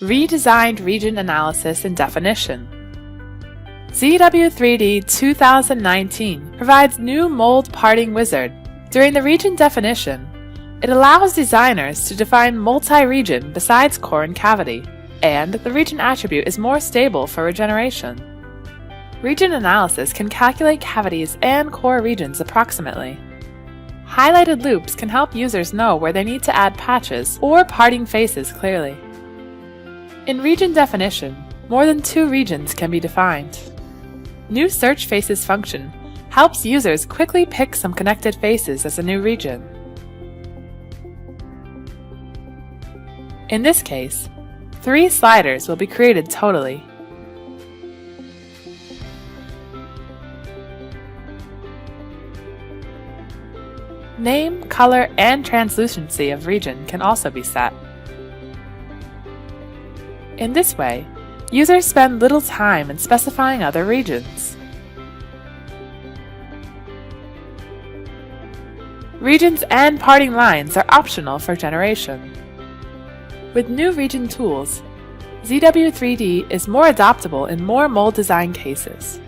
Redesigned region analysis and definition. ZW3D 2019 provides new mold parting wizard. During the region definition, it allows designers to define multi-region besides core and cavity, and the region attribute is more stable for regeneration. Region analysis can calculate cavities and core regions approximately. Highlighted loops can help users know where they need to add patches or parting faces clearly. In region definition, more than 2 regions can be defined. New search faces function helps users quickly pick some connected faces as a new region. In this case, 3 sliders will be created totally. Name, color, and translucency of region can also be set. In this way, users spend little time in specifying other regions. Regions and parting lines are optional for generation. With new region tools, ZW3D is more adaptable in more mold design cases.